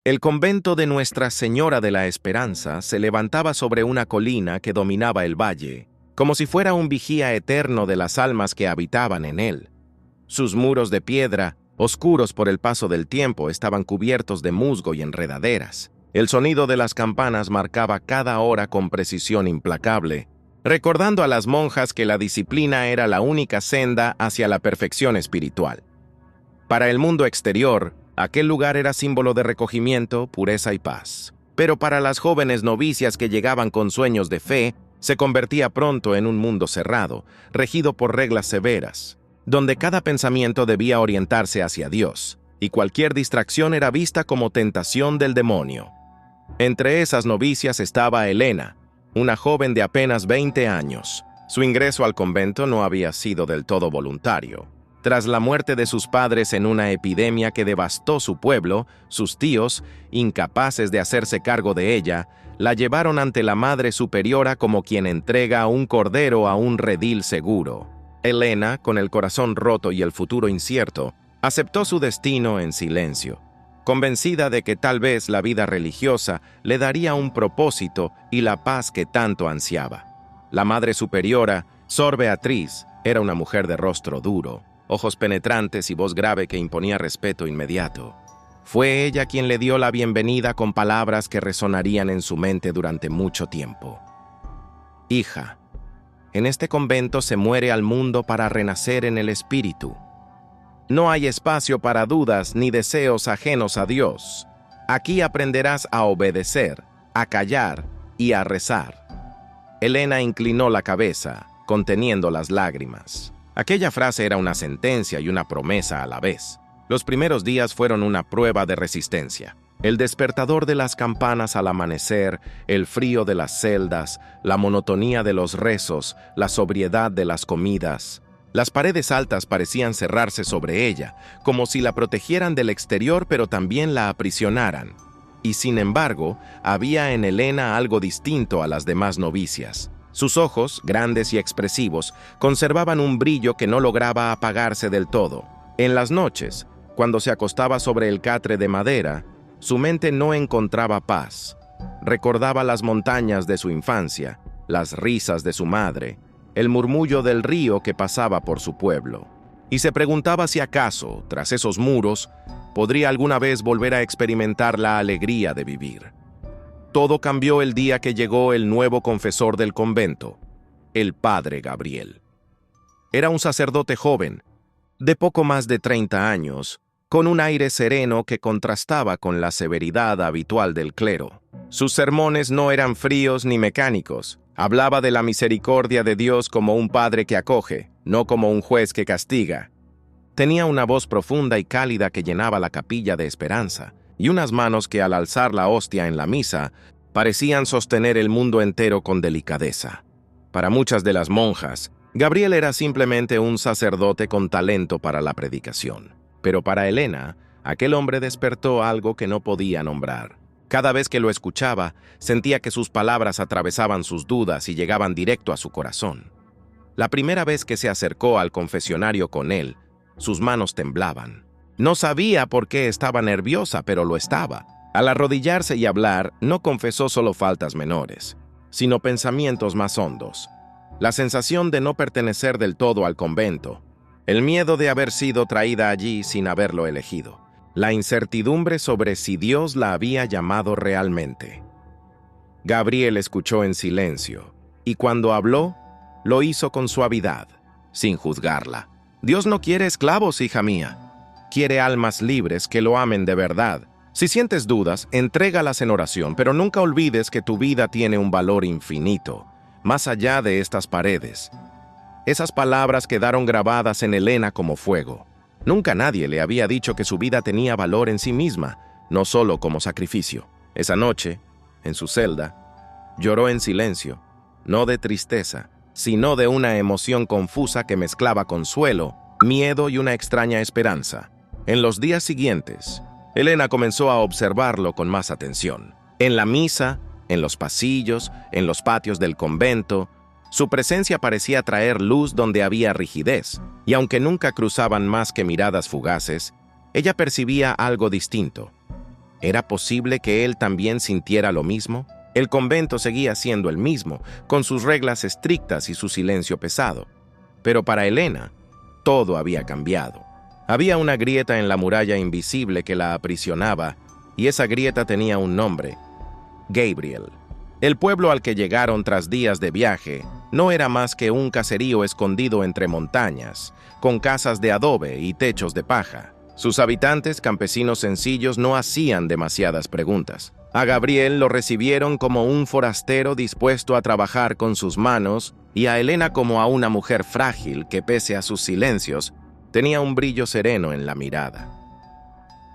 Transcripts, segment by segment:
El convento de Nuestra Señora de la Esperanza se levantaba sobre una colina que dominaba el valle, como si fuera un vigía eterno de las almas que habitaban en él. Sus muros de piedra, oscuros por el paso del tiempo, estaban cubiertos de musgo y enredaderas. El sonido de las campanas marcaba cada hora con precisión implacable, recordando a las monjas que la disciplina era la única senda hacia la perfección espiritual. Para el mundo exterior, aquel lugar era símbolo de recogimiento, pureza y paz. Pero para las jóvenes novicias que llegaban con sueños de fe, se convertía pronto en un mundo cerrado, regido por reglas severas, donde cada pensamiento debía orientarse hacia Dios, y cualquier distracción era vista como tentación del demonio. Entre esas novicias estaba Elena, una joven de apenas 20 años. Su ingreso al convento no había sido del todo voluntario. Tras la muerte de sus padres en una epidemia que devastó su pueblo, sus tíos, incapaces de hacerse cargo de ella, la llevaron ante la Madre Superiora como quien entrega un cordero a un redil seguro. Elena, con el corazón roto y el futuro incierto, aceptó su destino en silencio, convencida de que tal vez la vida religiosa le daría un propósito y la paz que tanto ansiaba. La Madre Superiora, Sor Beatriz, era una mujer de rostro duro, ojos penetrantes y voz grave que imponía respeto inmediato. Fue ella quien le dio la bienvenida con palabras que resonarían en su mente durante mucho tiempo. Hija, en este convento se muere al mundo para renacer en el espíritu. No hay espacio para dudas ni deseos ajenos a Dios. Aquí aprenderás a obedecer, a callar y a rezar. Elena inclinó la cabeza, conteniendo las lágrimas. Aquella frase era una sentencia y una promesa a la vez. Los primeros días fueron una prueba de resistencia. El despertador de las campanas al amanecer, el frío de las celdas, la monotonía de los rezos, la sobriedad de las comidas. Las paredes altas parecían cerrarse sobre ella, como si la protegieran del exterior pero también la aprisionaran. Y sin embargo, había en Elena algo distinto a las demás novicias. Sus ojos, grandes y expresivos, conservaban un brillo que no lograba apagarse del todo. En las noches, cuando se acostaba sobre el catre de madera, su mente no encontraba paz. Recordaba las montañas de su infancia, las risas de su madre, el murmullo del río que pasaba por su pueblo. Y se preguntaba si acaso, tras esos muros, podría alguna vez volver a experimentar la alegría de vivir. Todo cambió el día que llegó el nuevo confesor del convento, el padre Gabriel. Era un sacerdote joven, de poco más de 30 años, con un aire sereno que contrastaba con la severidad habitual del clero. Sus sermones no eran fríos ni mecánicos. Hablaba de la misericordia de Dios como un padre que acoge, no como un juez que castiga. Tenía una voz profunda y cálida que llenaba la capilla de esperanza, y unas manos que al alzar la hostia en la misa parecían sostener el mundo entero con delicadeza. Para muchas de las monjas, Gabriel era simplemente un sacerdote con talento para la predicación. Pero para Elena, aquel hombre despertó algo que no podía nombrar. Cada vez que lo escuchaba, sentía que sus palabras atravesaban sus dudas y llegaban directo a su corazón. La primera vez que se acercó al confesionario con él, sus manos temblaban. No sabía por qué estaba nerviosa, pero lo estaba. Al arrodillarse y hablar, no confesó solo faltas menores, sino pensamientos más hondos. La sensación de no pertenecer del todo al convento, el miedo de haber sido traída allí sin haberlo elegido, la incertidumbre sobre si Dios la había llamado realmente. Gabriel escuchó en silencio, y cuando habló, lo hizo con suavidad, sin juzgarla. Dios no quiere esclavos, hija mía. Quiere almas libres que lo amen de verdad. Si sientes dudas, entrégalas en oración, pero nunca olvides que tu vida tiene un valor infinito, más allá de estas paredes. Esas palabras quedaron grabadas en Elena como fuego. Nunca nadie le había dicho que su vida tenía valor en sí misma, no solo como sacrificio. Esa noche, en su celda, lloró en silencio, no de tristeza, sino de una emoción confusa que mezclaba consuelo, miedo y una extraña esperanza. En los días siguientes, Elena comenzó a observarlo con más atención. En la misa, en los pasillos, en los patios del convento, su presencia parecía traer luz donde había rigidez, y aunque nunca cruzaban más que miradas fugaces, ella percibía algo distinto. ¿Era posible que él también sintiera lo mismo? El convento seguía siendo el mismo, con sus reglas estrictas y su silencio pesado. Pero para Elena, todo había cambiado. Había una grieta en la muralla invisible que la aprisionaba, y esa grieta tenía un nombre: Gabriel. El pueblo al que llegaron tras días de viaje no era más que un caserío escondido entre montañas, con casas de adobe y techos de paja. Sus habitantes, campesinos sencillos, no hacían demasiadas preguntas. A Gabriel lo recibieron como un forastero dispuesto a trabajar con sus manos, y a Elena como a una mujer frágil que, pese a sus silencios, tenía un brillo sereno en la mirada.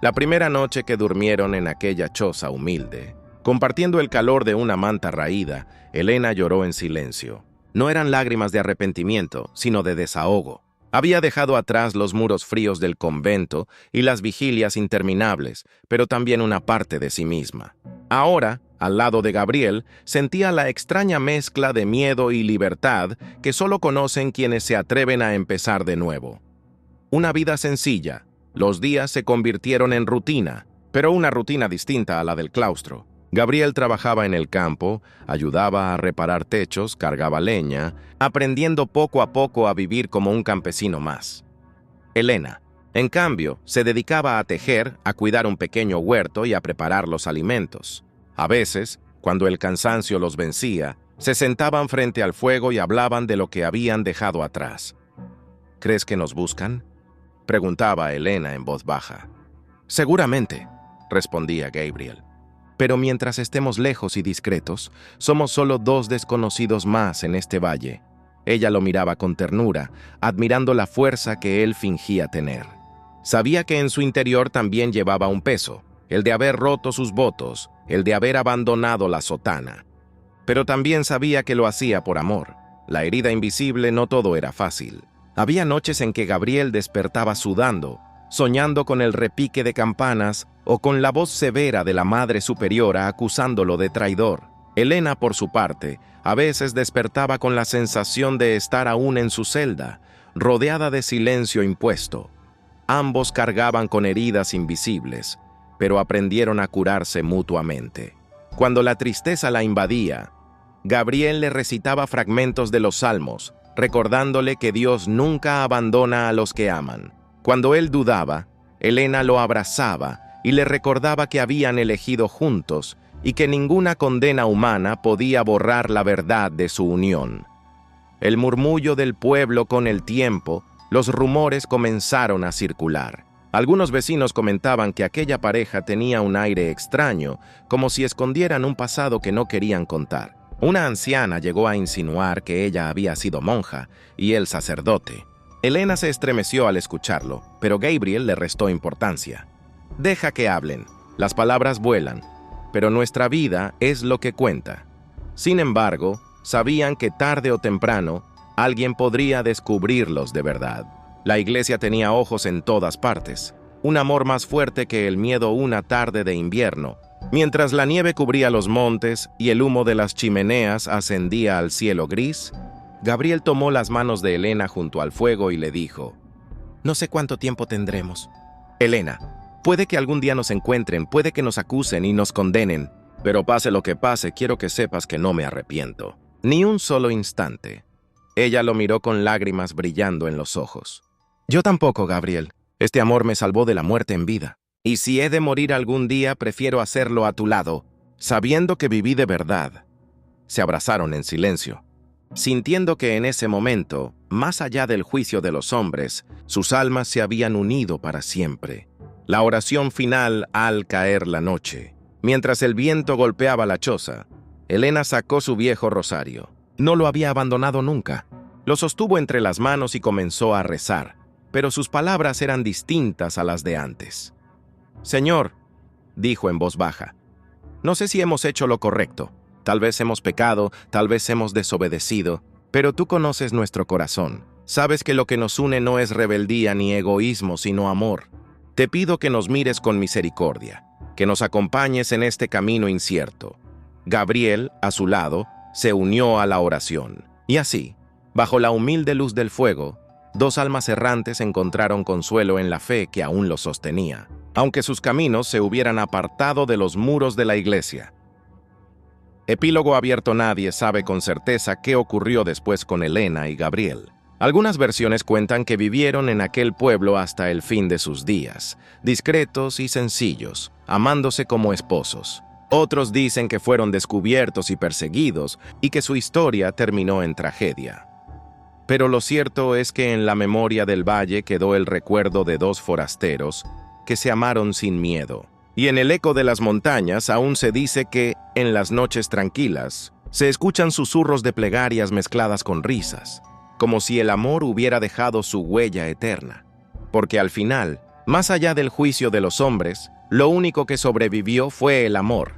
La primera noche que durmieron en aquella choza humilde, compartiendo el calor de una manta raída, Elena lloró en silencio. No eran lágrimas de arrepentimiento, sino de desahogo. Había dejado atrás los muros fríos del convento y las vigilias interminables, pero también una parte de sí misma. Ahora, al lado de Gabriel, sentía la extraña mezcla de miedo y libertad que solo conocen quienes se atreven a empezar de nuevo. Una vida sencilla. Los días se convirtieron en rutina, pero una rutina distinta a la del claustro. Gabriel trabajaba en el campo, ayudaba a reparar techos, cargaba leña, aprendiendo poco a poco a vivir como un campesino más. Elena, en cambio, se dedicaba a tejer, a cuidar un pequeño huerto y a preparar los alimentos. A veces, cuando el cansancio los vencía, se sentaban frente al fuego y hablaban de lo que habían dejado atrás. ¿Crees que nos buscan?, preguntaba Elena en voz baja. Seguramente, respondía Gabriel. Pero mientras estemos lejos y discretos, somos solo dos desconocidos más en este valle. Ella lo miraba con ternura, admirando la fuerza que él fingía tener. Sabía que en su interior también llevaba un peso, el de haber roto sus votos, el de haber abandonado la sotana. Pero también sabía que lo hacía por amor. La herida invisible no todo era fácil. Había noches en que Gabriel despertaba sudando, soñando con el repique de campanas o con la voz severa de la Madre Superiora acusándolo de traidor. Elena, por su parte, a veces despertaba con la sensación de estar aún en su celda, rodeada de silencio impuesto. Ambos cargaban con heridas invisibles, pero aprendieron a curarse mutuamente. Cuando la tristeza la invadía, Gabriel le recitaba fragmentos de los Salmos, recordándole que Dios nunca abandona a los que aman. Cuando él dudaba, Elena lo abrazaba y le recordaba que habían elegido juntos y que ninguna condena humana podía borrar la verdad de su unión. El murmullo del pueblo con el tiempo, los rumores comenzaron a circular. Algunos vecinos comentaban que aquella pareja tenía un aire extraño, como si escondieran un pasado que no querían contar. Una anciana llegó a insinuar que ella había sido monja y él sacerdote. Elena se estremeció al escucharlo, pero Gabriel le restó importancia. Deja que hablen, las palabras vuelan, pero nuestra vida es lo que cuenta. Sin embargo, sabían que tarde o temprano alguien podría descubrirlos de verdad. La iglesia tenía ojos en todas partes, un amor más fuerte que el miedo una tarde de invierno. Mientras la nieve cubría los montes y el humo de las chimeneas ascendía al cielo gris, Gabriel tomó las manos de Elena junto al fuego y le dijo: «No sé cuánto tiempo tendremos. Elena, puede que algún día nos encuentren, puede que nos acusen y nos condenen, pero pase lo que pase, quiero que sepas que no me arrepiento. Ni un solo instante». Ella lo miró con lágrimas brillando en los ojos. «Yo tampoco, Gabriel. Este amor me salvó de la muerte en vida. Y si he de morir algún día, prefiero hacerlo a tu lado, sabiendo que viví de verdad». Se abrazaron en silencio, sintiendo que en ese momento, más allá del juicio de los hombres, sus almas se habían unido para siempre. La oración final al caer la noche. Mientras el viento golpeaba la choza, Elena sacó su viejo rosario. No lo había abandonado nunca. Lo sostuvo entre las manos y comenzó a rezar, pero sus palabras eran distintas a las de antes. «Señor», dijo en voz baja, «no sé si hemos hecho lo correcto. Tal vez hemos pecado, tal vez hemos desobedecido, pero tú conoces nuestro corazón. Sabes que lo que nos une no es rebeldía ni egoísmo, sino amor. Te pido que nos mires con misericordia, que nos acompañes en este camino incierto». Gabriel, a su lado, se unió a la oración. Y así, bajo la humilde luz del fuego, dos almas errantes encontraron consuelo en la fe que aún los sostenía, aunque sus caminos se hubieran apartado de los muros de la iglesia. Epílogo abierto. Nadie sabe con certeza qué ocurrió después con Elena y Gabriel. Algunas versiones cuentan que vivieron en aquel pueblo hasta el fin de sus días, discretos y sencillos, amándose como esposos. Otros dicen que fueron descubiertos y perseguidos y que su historia terminó en tragedia. Pero lo cierto es que en la memoria del valle quedó el recuerdo de dos forasteros que se amaron sin miedo. Y en el eco de las montañas aún se dice que, en las noches tranquilas, se escuchan susurros de plegarias mezcladas con risas, como si el amor hubiera dejado su huella eterna. Porque al final, más allá del juicio de los hombres, lo único que sobrevivió fue el amor.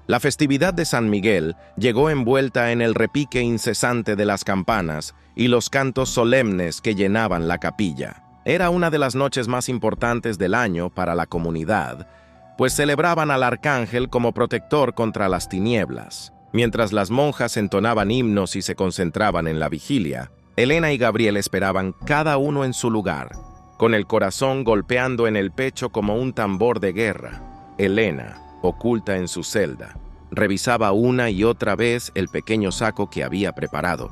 La festividad de San Miguel llegó envuelta en el repique incesante de las campanas y los cantos solemnes que llenaban la capilla. Era una de las noches más importantes del año para la comunidad, pues celebraban al arcángel como protector contra las tinieblas. Mientras las monjas entonaban himnos y se concentraban en la vigilia, Elena y Gabriel esperaban cada uno en su lugar, con el corazón golpeando en el pecho como un tambor de guerra. Elena, oculta en su celda, revisaba una y otra vez el pequeño saco que había preparado.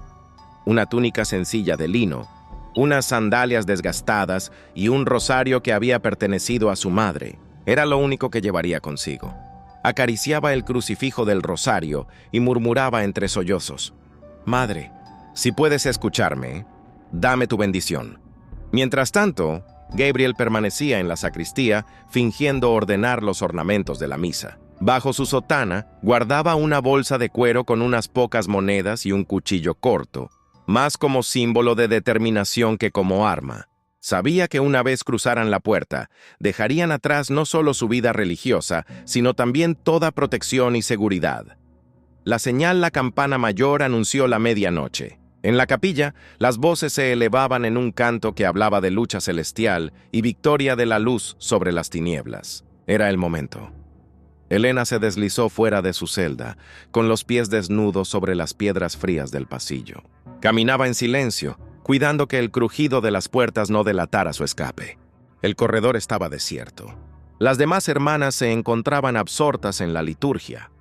Una túnica sencilla de lino, unas sandalias desgastadas y un rosario que había pertenecido a su madre. Era lo único que llevaría consigo. Acariciaba el crucifijo del rosario y murmuraba entre sollozos: «Madre, si puedes escucharme, dame tu bendición». Mientras tanto, Gabriel permanecía en la sacristía, fingiendo ordenar los ornamentos de la misa. Bajo su sotana, guardaba una bolsa de cuero con unas pocas monedas y un cuchillo corto, más como símbolo de determinación que como arma. Sabía que una vez cruzaran la puerta, dejarían atrás no solo su vida religiosa, sino también toda protección y seguridad. La campana mayor anunció la medianoche. En la capilla, las voces se elevaban en un canto que hablaba de lucha celestial y victoria de la luz sobre las tinieblas. Era el momento. Elena se deslizó fuera de su celda, con los pies desnudos sobre las piedras frías del pasillo. Caminaba en silencio, cuidando que el crujido de las puertas no delatara su escape. El corredor estaba desierto. Las demás hermanas se encontraban absortas en la liturgia.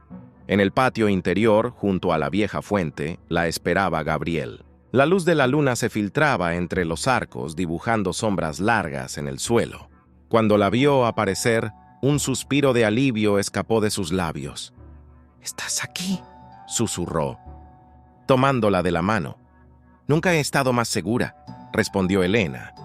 En el patio interior, junto a la vieja fuente, la esperaba Gabriel. La luz de la luna se filtraba entre los arcos, dibujando sombras largas en el suelo. Cuando la vio aparecer, un suspiro de alivio escapó de sus labios. «¿Estás aquí?», susurró, tomándola de la mano. «Nunca he estado más segura», respondió Elena,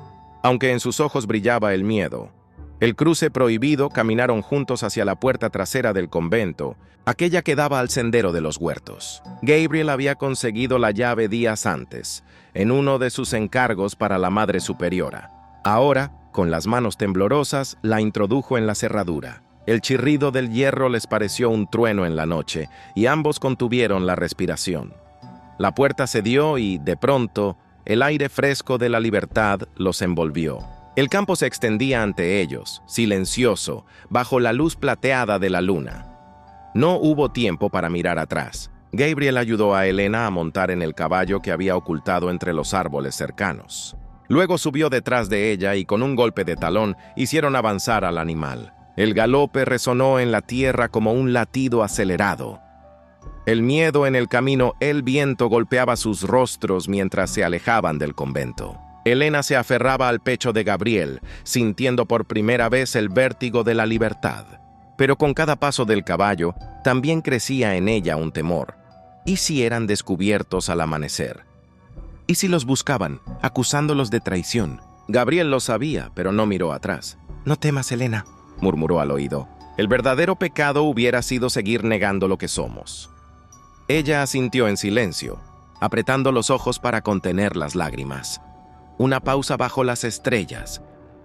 aunque en sus ojos brillaba el miedo. El cruce prohibido, caminaron juntos hacia la puerta trasera del convento, aquella que daba al sendero de los huertos. Gabriel había conseguido la llave días antes, en uno de sus encargos para la Madre Superiora. Ahora, con las manos temblorosas, la introdujo en la cerradura. El chirrido del hierro les pareció un trueno en la noche, y ambos contuvieron la respiración. La puerta cedió y, de pronto, el aire fresco de la libertad los envolvió. El campo se extendía ante ellos, silencioso, bajo la luz plateada de la luna. No hubo tiempo para mirar atrás. Gabriel ayudó a Elena a montar en el caballo que había ocultado entre los árboles cercanos. Luego subió detrás de ella y con un golpe de talón hicieron avanzar al animal. El galope resonó en la tierra como un latido acelerado. El miedo en el camino, el viento golpeaba sus rostros mientras se alejaban del convento. Elena se aferraba al pecho de Gabriel, sintiendo por primera vez el vértigo de la libertad. Pero con cada paso del caballo, también crecía en ella un temor. ¿Y si eran descubiertos al amanecer? ¿Y si los buscaban, acusándolos de traición? Gabriel lo sabía, pero no miró atrás. «No temas, Elena», murmuró al oído. «El verdadero pecado hubiera sido seguir negando lo que somos». Ella asintió en silencio, apretando los ojos para contener las lágrimas. Una pausa bajo las estrellas.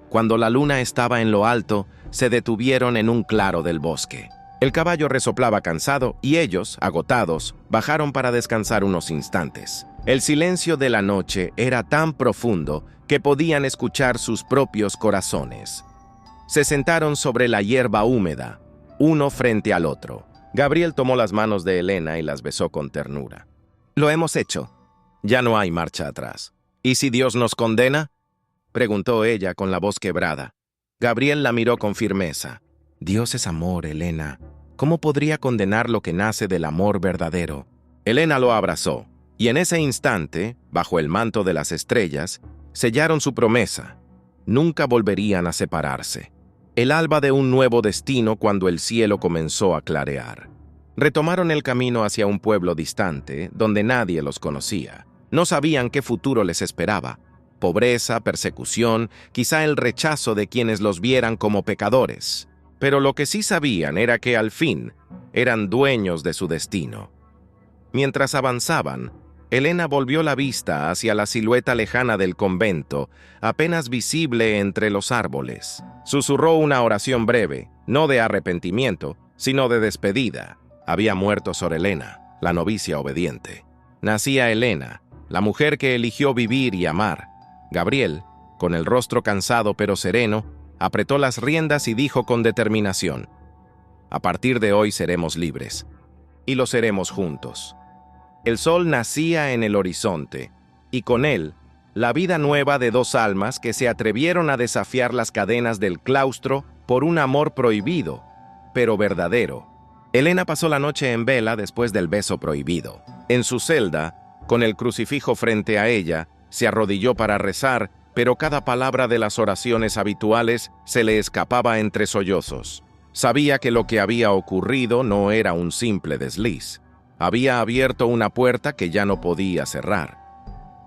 Cuando la luna estaba en lo alto, se detuvieron en un claro del bosque. El caballo resoplaba cansado y ellos, agotados, bajaron para descansar unos instantes. El silencio de la noche era tan profundo que podían escuchar sus propios corazones. Se sentaron sobre la hierba húmeda, uno frente al otro. Gabriel tomó las manos de Elena y las besó con ternura. «Lo hemos hecho. Ya no hay marcha atrás. ¿Y si Dios nos condena? preguntó ella con la voz quebrada. Gabriel la miró con firmeza. Dios es amor, Helena. ¿Cómo podría condenar lo que nace del amor verdadero? Helena lo abrazó, y en ese instante, bajo el manto de las estrellas, sellaron su promesa. Nunca volverían a separarse. El alba de un nuevo destino cuando el cielo comenzó a clarear. Retomaron el camino hacia un pueblo distante, donde nadie los conocía. No sabían qué futuro les esperaba. Pobreza, persecución, quizá el rechazo de quienes los vieran como pecadores. Pero lo que sí sabían era que al fin eran dueños de su destino. Mientras avanzaban, Helena volvió la vista hacia la silueta lejana del convento, apenas visible entre los árboles. Susurró una oración breve, no de arrepentimiento, sino de despedida. Había muerto Sor Helena, la novicia obediente. Nacía Helena, la mujer que eligió vivir y amar. Gabriel, con el rostro cansado pero sereno, apretó las riendas y dijo con determinación: a partir de hoy seremos libres, y lo seremos juntos. El sol nacía en el horizonte, y con él, la vida nueva de dos almas que se atrevieron a desafiar las cadenas del claustro por un amor prohibido, pero verdadero. Helena pasó la noche en vela después del beso prohibido. En su celda, con el crucifijo frente a ella, se arrodilló para rezar, pero cada palabra de las oraciones habituales se le escapaba entre sollozos. Sabía que lo que había ocurrido no era un simple desliz. Había abierto una puerta que ya no podía cerrar.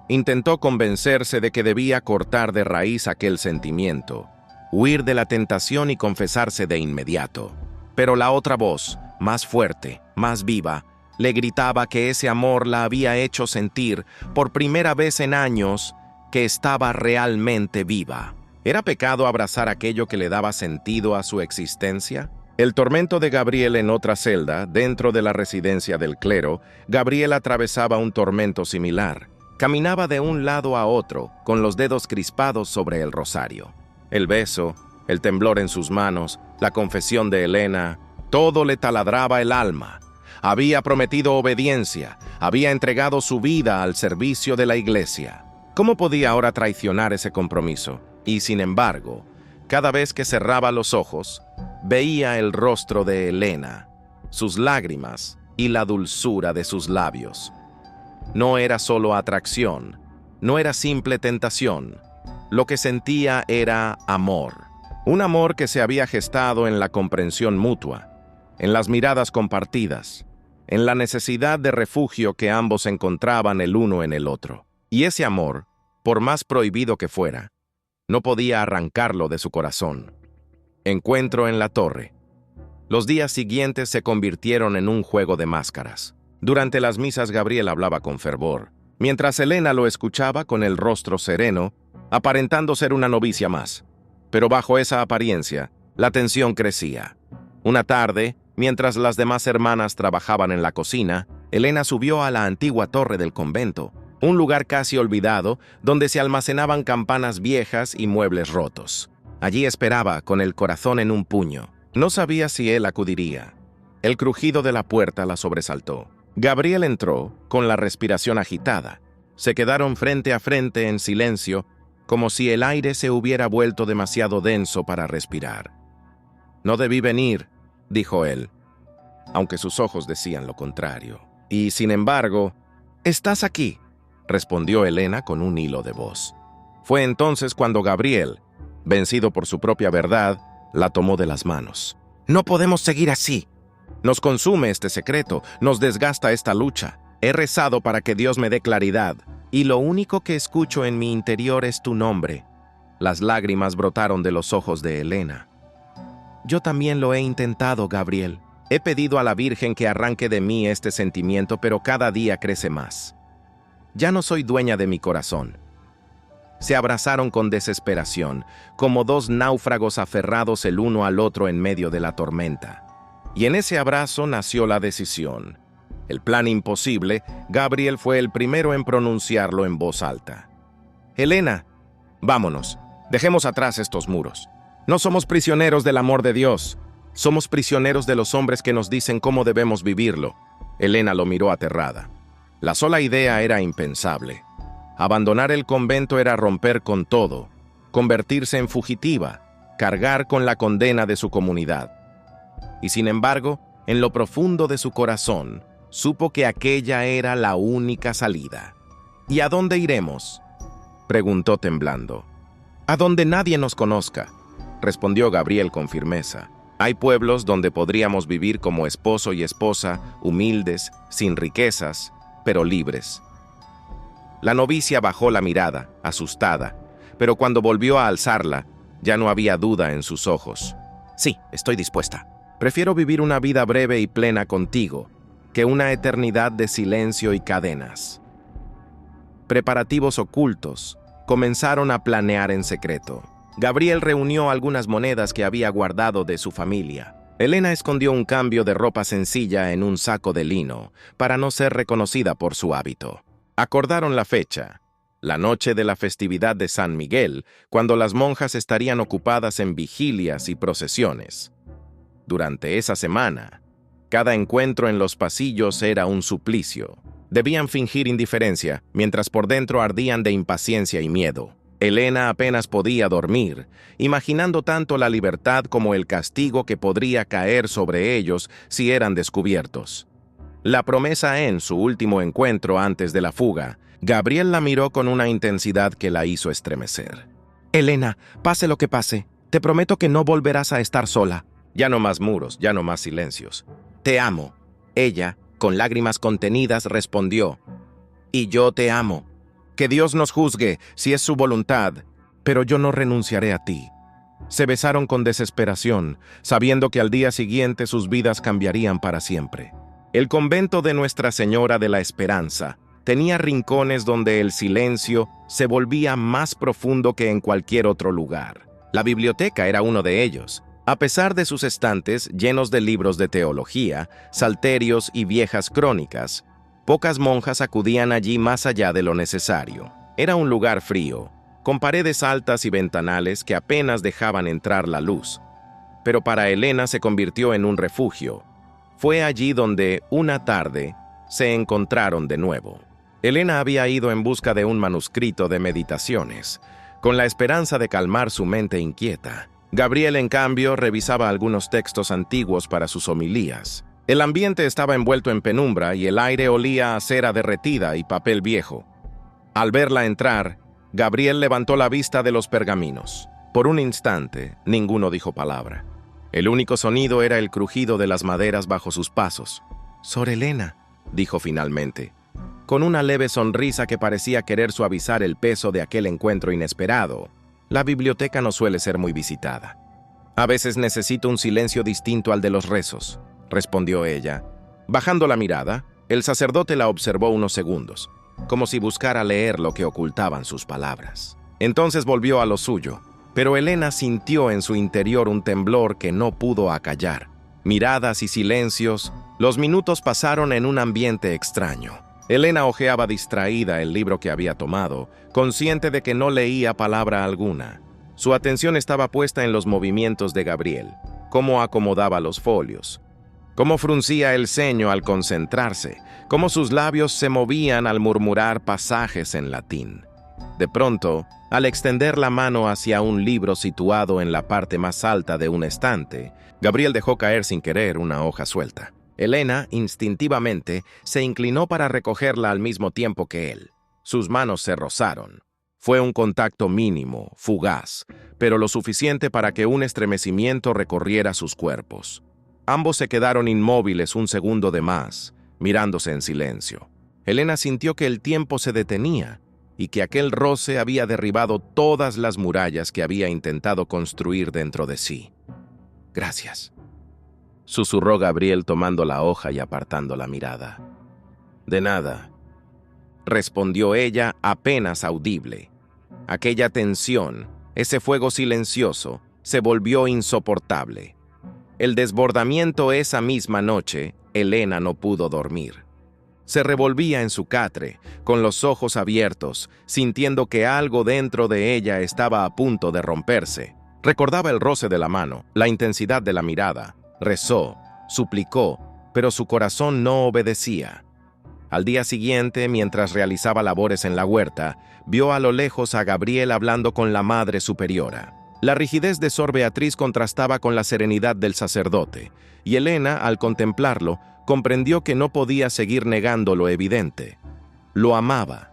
Intentó convencerse de que debía cortar de raíz aquel sentimiento, huir de la tentación y confesarse de inmediato. Pero la otra voz, más fuerte, más viva, le gritaba que ese amor la había hecho sentir, por primera vez en años, que estaba realmente viva. ¿Era pecado abrazar aquello que le daba sentido a su existencia? El tormento de Gabriel en otra celda, dentro de la residencia del clero, Gabriel atravesaba un tormento similar. Caminaba de un lado a otro, con los dedos crispados sobre el rosario. El beso, el temblor en sus manos, la confesión de Helena, todo le taladraba el alma. Había prometido obediencia, había entregado su vida al servicio de la iglesia. ¿Cómo podía ahora traicionar ese compromiso? Y sin embargo, cada vez que cerraba los ojos, veía el rostro de Helena, sus lágrimas y la dulzura de sus labios. No era solo atracción, no era simple tentación. Lo que sentía era amor. Un amor que se había gestado en la comprensión mutua, en las miradas compartidas, en la necesidad de refugio que ambos encontraban el uno en el otro. Y ese amor, por más prohibido que fuera, no podía arrancarlo de su corazón. Encuentro en la torre. Los días siguientes se convirtieron en un juego de máscaras. Durante las misas Gabriel hablaba con fervor, mientras Helena lo escuchaba con el rostro sereno, aparentando ser una novicia más. Pero bajo esa apariencia, la tensión crecía. Una tarde, mientras las demás hermanas trabajaban en la cocina, Helena subió a la antigua torre del convento, un lugar casi olvidado donde se almacenaban campanas viejas y muebles rotos. Allí esperaba, con el corazón en un puño. No sabía si él acudiría. El crujido de la puerta la sobresaltó. Gabriel entró, con la respiración agitada. Se quedaron frente a frente en silencio, como si el aire se hubiera vuelto demasiado denso para respirar. «No debí venir», dijo él, aunque sus ojos decían lo contrario. Y, sin embargo, «Estás aquí», respondió Helena con un hilo de voz. Fue entonces cuando Gabriel, vencido por su propia verdad, la tomó de las manos. «No podemos seguir así. Nos consume este secreto, nos desgasta esta lucha. He rezado para que Dios me dé claridad, y lo único que escucho en mi interior es tu nombre». Las lágrimas brotaron de los ojos de Helena. «Yo también lo he intentado, Gabriel. He pedido a la Virgen que arranque de mí este sentimiento, pero cada día crece más. Ya no soy dueña de mi corazón». Se abrazaron con desesperación, como dos náufragos aferrados el uno al otro en medio de la tormenta. Y en ese abrazo nació la decisión. El plan imposible, Gabriel fue el primero en pronunciarlo en voz alta. «Helena, vámonos, dejemos atrás estos muros. No somos prisioneros del amor de Dios, somos prisioneros de los hombres que nos dicen cómo debemos vivirlo». Helena lo miró aterrada. La sola idea era impensable. Abandonar el convento era romper con todo, convertirse en fugitiva, cargar con la condena de su comunidad. Y sin embargo, en lo profundo de su corazón, supo que aquella era la única salida. ¿Y a dónde iremos?, preguntó temblando. «A donde nadie nos conozca», respondió Gabriel con firmeza. «Hay pueblos donde podríamos vivir como esposo y esposa, humildes, sin riquezas, pero libres». La novicia bajó la mirada, asustada, pero cuando volvió a alzarla, ya no había duda en sus ojos. «Sí, estoy dispuesta. Prefiero vivir una vida breve y plena contigo que una eternidad de silencio y cadenas». Preparativos ocultos comenzaron a planear en secreto. Gabriel reunió algunas monedas que había guardado de su familia. Elena escondió un cambio de ropa sencilla en un saco de lino para no ser reconocida por su hábito. Acordaron la fecha, la noche de la festividad de San Miguel, cuando las monjas estarían ocupadas en vigilias y procesiones. Durante esa semana, cada encuentro en los pasillos era un suplicio. Debían fingir indiferencia, mientras por dentro ardían de impaciencia y miedo. Elena apenas podía dormir, imaginando tanto la libertad como el castigo que podría caer sobre ellos si eran descubiertos. La promesa en su último encuentro antes de la fuga, Gabriel la miró con una intensidad que la hizo estremecer. «Elena, pase lo que pase, te prometo que no volverás a estar sola». Ya no más muros, ya no más silencios. «Te amo». Ella, con lágrimas contenidas, respondió. «Y yo te amo. Que Dios nos juzgue, si es su voluntad, pero yo no renunciaré a ti». Se besaron con desesperación, sabiendo que al día siguiente sus vidas cambiarían para siempre. El convento de Nuestra Señora de la Esperanza tenía rincones donde el silencio se volvía más profundo que en cualquier otro lugar. La biblioteca era uno de ellos. A pesar de sus estantes llenos de libros de teología, salterios y viejas crónicas, pocas monjas acudían allí más allá de lo necesario. Era un lugar frío, con paredes altas y ventanales que apenas dejaban entrar la luz. Pero para Elena se convirtió en un refugio. Fue allí donde, una tarde, se encontraron de nuevo. Elena había ido en busca de un manuscrito de meditaciones, con la esperanza de calmar su mente inquieta. Gabriel, en cambio, revisaba algunos textos antiguos para sus homilías. El ambiente estaba envuelto en penumbra y el aire olía a cera derretida y papel viejo. Al verla entrar, Gabriel levantó la vista de los pergaminos. Por un instante, ninguno dijo palabra. El único sonido era el crujido de las maderas bajo sus pasos. «Sor Elena», dijo finalmente, con una leve sonrisa que parecía querer suavizar el peso de aquel encuentro inesperado. «La biblioteca no suele ser muy visitada. A veces necesito un silencio distinto al de los rezos», respondió ella. Bajando la mirada, el sacerdote la observó unos segundos, como si buscara leer lo que ocultaban sus palabras. Entonces volvió a lo suyo, pero Elena sintió en su interior un temblor que no pudo acallar. Miradas y silencios, los minutos pasaron en un ambiente extraño. Elena hojeaba distraída el libro que había tomado, consciente de que no leía palabra alguna. Su atención estaba puesta en los movimientos de Gabriel, cómo acomodaba los folios, cómo fruncía el ceño al concentrarse, cómo sus labios se movían al murmurar pasajes en latín. De pronto, al extender la mano hacia un libro situado en la parte más alta de un estante, Gabriel dejó caer sin querer una hoja suelta. Elena, instintivamente, se inclinó para recogerla al mismo tiempo que él. Sus manos se rozaron. Fue un contacto mínimo, fugaz, pero lo suficiente para que un estremecimiento recorriera sus cuerpos. Ambos se quedaron inmóviles un segundo de más, mirándose en silencio. Elena sintió que el tiempo se detenía y que aquel roce había derribado todas las murallas que había intentado construir dentro de sí. «Gracias», susurró Gabriel tomando la hoja y apartando la mirada. «De nada», respondió ella apenas audible. Aquella tensión, ese fuego silencioso, se volvió insoportable. El desbordamiento esa misma noche, Elena no pudo dormir. Se revolvía en su catre, con los ojos abiertos, sintiendo que algo dentro de ella estaba a punto de romperse. Recordaba el roce de la mano, la intensidad de la mirada. Rezó, suplicó, pero su corazón no obedecía. Al día siguiente, mientras realizaba labores en la huerta, vio a lo lejos a Gabriel hablando con la Madre Superiora. La rigidez de Sor Beatriz contrastaba con la serenidad del sacerdote, y Elena, al contemplarlo, comprendió que no podía seguir negando lo evidente. Lo amaba.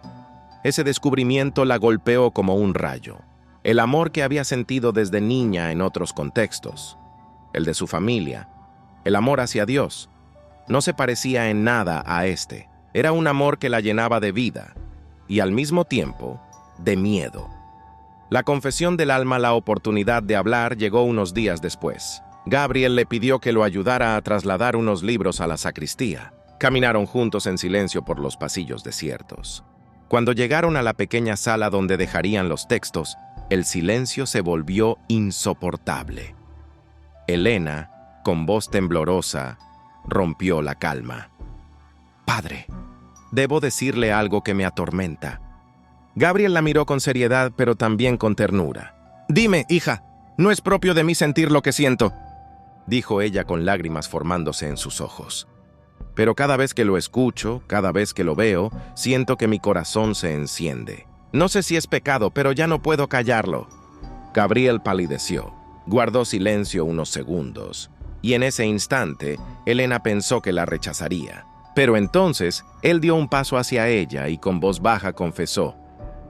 Ese descubrimiento la golpeó como un rayo. El amor que había sentido desde niña en otros contextos, el de su familia, el amor hacia Dios, no se parecía en nada a este. Era un amor que la llenaba de vida y al mismo tiempo de miedo. La confesión del alma, la oportunidad de hablar, llegó unos días después. Gabriel le pidió que lo ayudara a trasladar unos libros a la sacristía. Caminaron juntos en silencio por los pasillos desiertos. Cuando llegaron a la pequeña sala donde dejarían los textos, el silencio se volvió insoportable. Elena, con voz temblorosa, rompió la calma. «Padre, debo decirle algo que me atormenta». Gabriel la miró con seriedad, pero también con ternura. «Dime, hija, no es propio de mí sentir lo que siento», dijo ella con lágrimas formándose en sus ojos. «Pero cada vez que lo escucho, cada vez que lo veo, siento que mi corazón se enciende. No sé si es pecado, pero ya no puedo callarlo». Gabriel palideció, guardó silencio unos segundos, y en ese instante, Elena pensó que la rechazaría. Pero entonces, él dio un paso hacia ella y con voz baja confesó: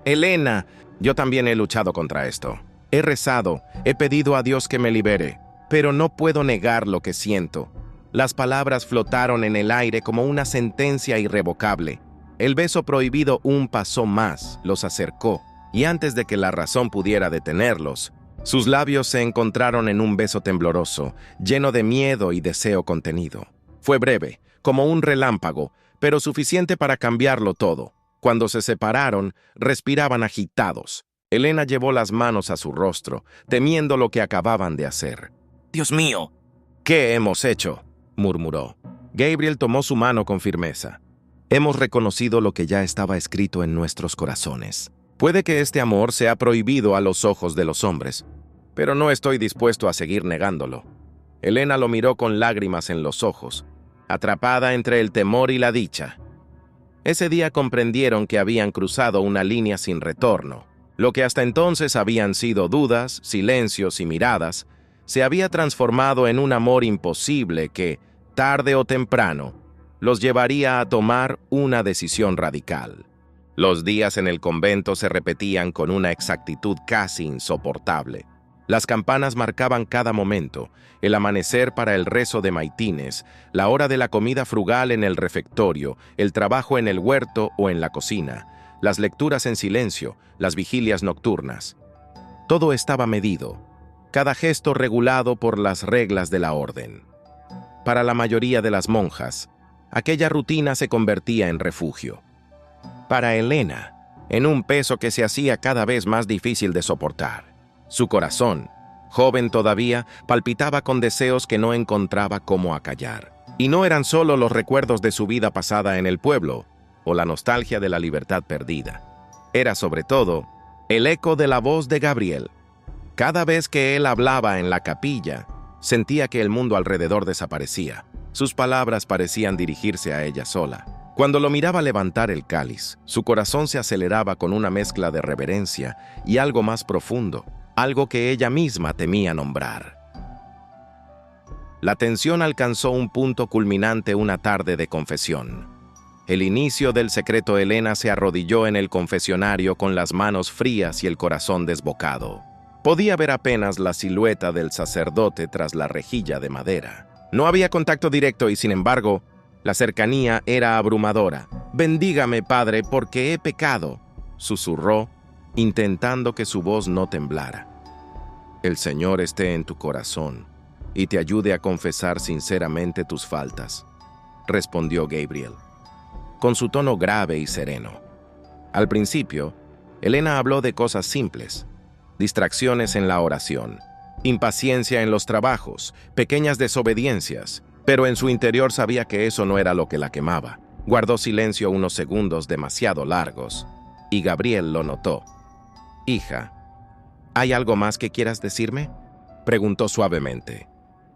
«Elena, yo también he luchado contra esto. He rezado, he pedido a Dios que me libere, pero no puedo negar lo que siento». Las palabras flotaron en el aire como una sentencia irrevocable. El beso prohibido un paso más, los acercó, y antes de que la razón pudiera detenerlos, sus labios se encontraron en un beso tembloroso, lleno de miedo y deseo contenido. Fue breve, como un relámpago, pero suficiente para cambiarlo todo. Cuando se separaron, respiraban agitados. Elena llevó las manos a su rostro, temiendo lo que acababan de hacer. «Dios mío, ¿qué hemos hecho?», murmuró. Gabriel tomó su mano con firmeza. «Hemos reconocido lo que ya estaba escrito en nuestros corazones. Puede que este amor sea prohibido a los ojos de los hombres, pero no estoy dispuesto a seguir negándolo». Elena lo miró con lágrimas en los ojos, atrapada entre el temor y la dicha. Ese día comprendieron que habían cruzado una línea sin retorno. Lo que hasta entonces habían sido dudas, silencios y miradas, se había transformado en un amor imposible que, tarde o temprano, los llevaría a tomar una decisión radical. Los días en el convento se repetían con una exactitud casi insoportable. Las campanas marcaban cada momento, el amanecer para el rezo de maitines, la hora de la comida frugal en el refectorio, el trabajo en el huerto o en la cocina, las lecturas en silencio, las vigilias nocturnas. Todo estaba medido, cada gesto regulado por las reglas de la orden. Para la mayoría de las monjas, aquella rutina se convertía en refugio. Para Elena, en un peso que se hacía cada vez más difícil de soportar. Su corazón, joven todavía, palpitaba con deseos que no encontraba cómo acallar. Y no eran solo los recuerdos de su vida pasada en el pueblo, o la nostalgia de la libertad perdida. Era sobre todo el eco de la voz de Gabriel. Cada vez que él hablaba en la capilla, sentía que el mundo alrededor desaparecía. Sus palabras parecían dirigirse a ella sola. Cuando lo miraba levantar el cáliz, su corazón se aceleraba con una mezcla de reverencia y algo más profundo, algo que ella misma temía nombrar. La tensión alcanzó un punto culminante una tarde de confesión. El inicio del secreto. Elena se arrodilló en el confesionario con las manos frías y el corazón desbocado. Podía ver apenas la silueta del sacerdote tras la rejilla de madera. No había contacto directo y, sin embargo, la cercanía era abrumadora. «Bendígame, Padre, porque he pecado», susurró, intentando que su voz no temblara. «El Señor esté en tu corazón y te ayude a confesar sinceramente tus faltas», respondió Gabriel, con su tono grave y sereno. Al principio, Elena habló de cosas simples: distracciones en la oración, impaciencia en los trabajos, pequeñas desobediencias, pero en su interior sabía que eso no era lo que la quemaba. Guardó silencio unos segundos demasiado largos, y Gabriel lo notó. «Hija, ¿hay algo más que quieras decirme?», preguntó suavemente.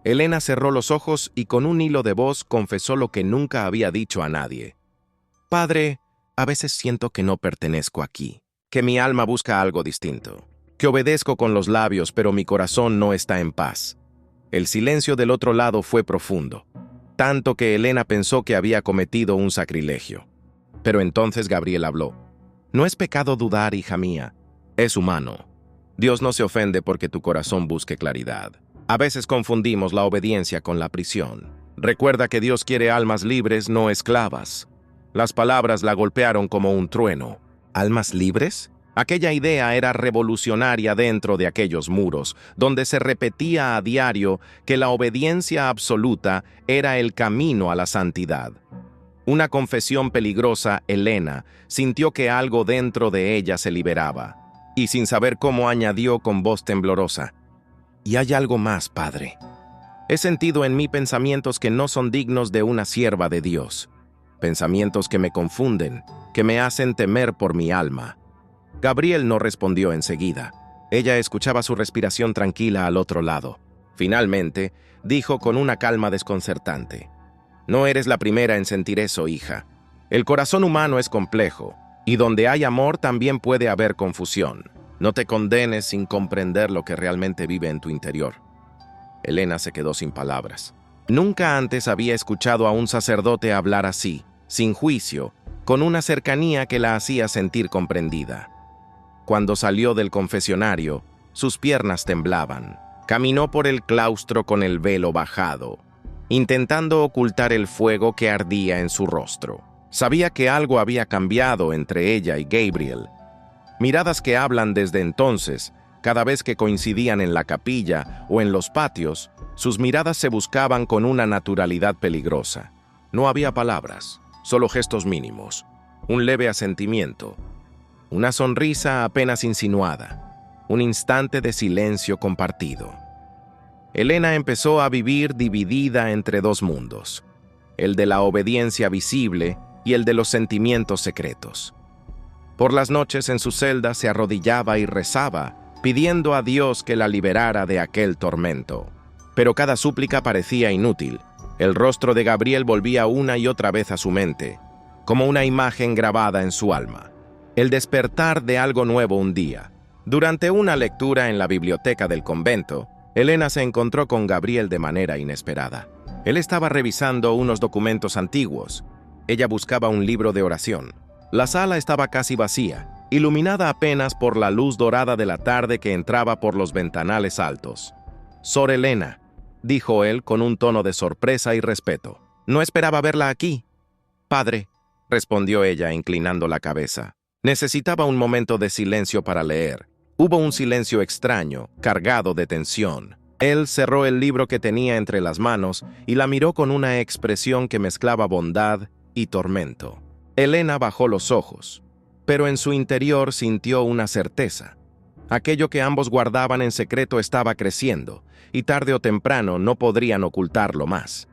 Elena cerró los ojos y con un hilo de voz confesó lo que nunca había dicho a nadie. Padre, a veces siento que no pertenezco aquí, que mi alma busca algo distinto, que obedezco con los labios, pero mi corazón no está en paz. El silencio del otro lado fue profundo, tanto que Elena pensó que había cometido un sacrilegio. Pero entonces Gabriel habló. No es pecado dudar, hija mía. Es humano. Dios no se ofende porque tu corazón busque claridad. A veces confundimos la obediencia con la prisión. Recuerda que Dios quiere almas libres, no esclavas. Las palabras la golpearon como un trueno. ¿Almas libres? Aquella idea era revolucionaria dentro de aquellos muros, donde se repetía a diario que la obediencia absoluta era el camino a la santidad. Una confesión peligrosa, Elena sintió que algo dentro de ella se liberaba, y sin saber cómo añadió con voz temblorosa: «Y hay algo más, Padre. He sentido en mí pensamientos que no son dignos de una sierva de Dios, pensamientos que me confunden, que me hacen temer por mi alma». Gabriel no respondió enseguida. Ella escuchaba su respiración tranquila al otro lado. Finalmente, dijo con una calma desconcertante: «No eres la primera en sentir eso, hija. El corazón humano es complejo, y donde hay amor también puede haber confusión. No te condenes sin comprender lo que realmente vive en tu interior». Elena se quedó sin palabras. Nunca antes había escuchado a un sacerdote hablar así, sin juicio, con una cercanía que la hacía sentir comprendida. Cuando salió del confesionario, sus piernas temblaban. Caminó por el claustro con el velo bajado, intentando ocultar el fuego que ardía en su rostro. Sabía que algo había cambiado entre ella y Gabriel. Miradas que hablan desde entonces, cada vez que coincidían en la capilla o en los patios, sus miradas se buscaban con una naturalidad peligrosa. No había palabras, solo gestos mínimos, un leve asentimiento, una sonrisa apenas insinuada, un instante de silencio compartido. Elena empezó a vivir dividida entre dos mundos, el de la obediencia visible y el de los sentimientos secretos. Por las noches en su celda se arrodillaba y rezaba, pidiendo a Dios que la liberara de aquel tormento. Pero cada súplica parecía inútil. El rostro de Gabriel volvía una y otra vez a su mente, como una imagen grabada en su alma. El despertar de algo nuevo un día. Durante una lectura en la biblioteca del convento, Elena se encontró con Gabriel de manera inesperada. Él estaba revisando unos documentos antiguos. Ella buscaba un libro de oración. La sala estaba casi vacía, iluminada apenas por la luz dorada de la tarde que entraba por los ventanales altos. «Sor Elena», dijo él con un tono de sorpresa y respeto. «No esperaba verla aquí». «Padre», respondió ella inclinando la cabeza. Necesitaba un momento de silencio para leer. Hubo un silencio extraño, cargado de tensión. Él cerró el libro que tenía entre las manos y la miró con una expresión que mezclaba bondad y tormento. Elena bajó los ojos, pero en su interior sintió una certeza. Aquello que ambos guardaban en secreto estaba creciendo, y tarde o temprano no podrían ocultarlo más.